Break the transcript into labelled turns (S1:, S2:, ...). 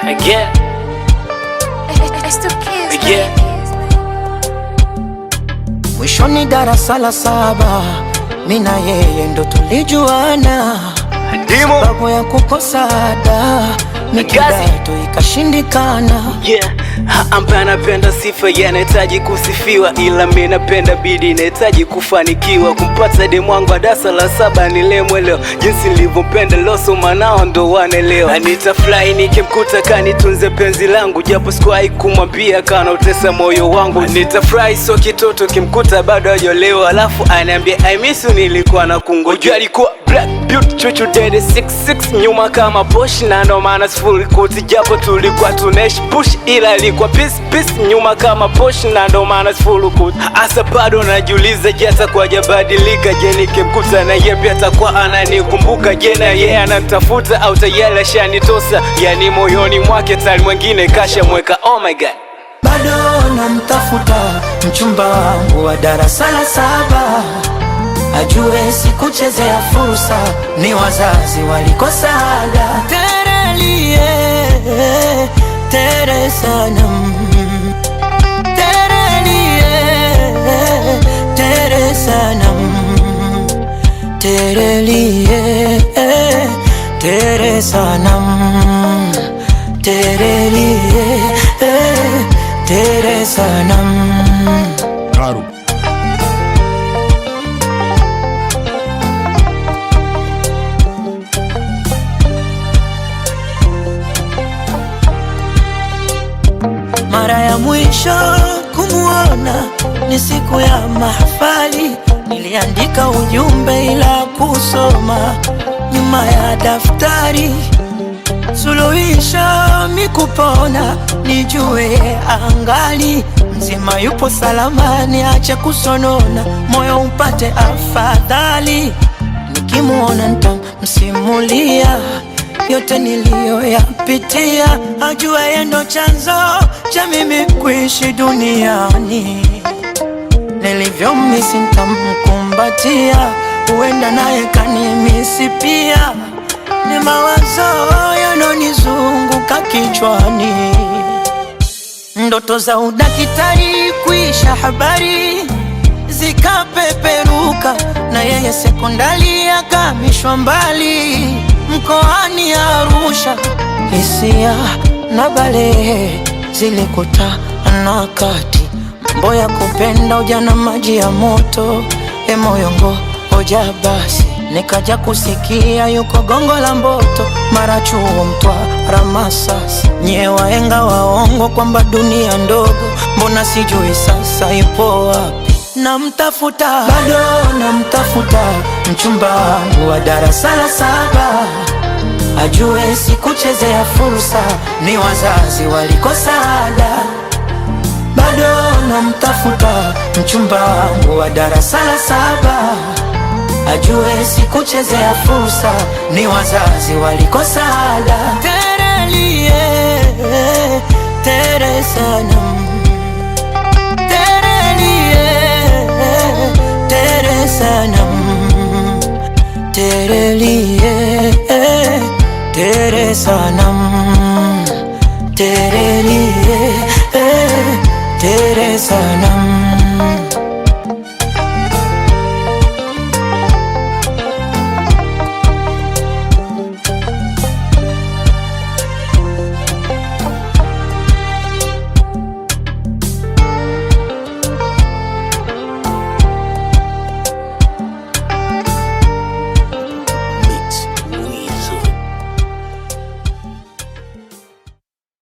S1: Again. Again.
S2: Mwishoni darasa la 7 mina yeye ndo tulijuana, sababu ya kukosa ada mikidato ikashindikana.
S1: Yeah, ambaye anapenda sifa yanahitaji kusifiwa, ila mimi napenda bidii inahitaji kufanikiwa. Kumpata demu wangu wa darasa la 7 nilemwelewa, jinsi nilivyompenda loso manao ndo wanaelewa. Nitafurahi nikimkuta kanitunze penzi langu, japo sikuwahi kumwambia kana utesa moyo wangu. Nitafurahi so kitoto kimkuta bado hajaolewa, alafu ananiambia I miss you, nilikuwa na kungoja. Alikuwa black beauty chuchu dede 66 nyuma kama Porsche, na ndo maana full coat japo tulikuwa tunesh push, ila alikuwa peace nyuma kama Porsche, na ndo maana full coat. Asa bado najiuliza je atakuwa hajabadilika, je nikimkuta na yeye pia atakuwa ananikumbuka, je na yeye ananitafuta au tayari ashanitosa, yani moyoni mwake tali mwingine kashamweka. Oh my god,
S2: bado namtafuta mchumba wangu wa darasa la 7, ajue sikuchezea fursa, ni wazazi walikosa ada. Terelie tere sanam, terelie tere sanam, terelie tere sanam, terelie tere sanam.
S3: Claro.
S2: Mara ya mwisho kumuona ni siku ya mahafali, niliandika ujumbe ila kusoma nyuma ya daftari. Suluhisho mikupona, nijue angali mzima yupo salama, niache kusonona moyo upate afadhali. Nikimuona nitamsimulia yote niliyoyapitia, ajua yeye ndo chanzo cha mimi kuishi duniani. Nilivyomisi nitamkumbatia, huenda naye kanimisi pia. Ni mawazo yanonizunguka kichwani, ndoto za udakitari kuisha, habari zikapeperuka, na yeye sekondari akamishwa mbali mkoani Arusha. Hisia na balehe zilikutana kati, mambo ya kupenda ujana maji ya moto. Moyongo hoja basi, nikaja kusikia yuko Gongo la Mboto, mara Chuo, Mtwara, Masasi. Nye waenga waongo kwamba dunia ndogo, mbona sijui sasa ipo wapi? Namtafuta, bado namtafuta mchumba wangu wa darasa la 7, ajue sikuchezea fursa, ni wazazi walikosa ada. Bado namtafuta mchumba wangu wa darasa la 7, ajue sikuchezea fursa, ni wazazi walikosa ada. Terelie tere sanam, terelie tere sanam, terelie tere sanam, terelie tere sanam.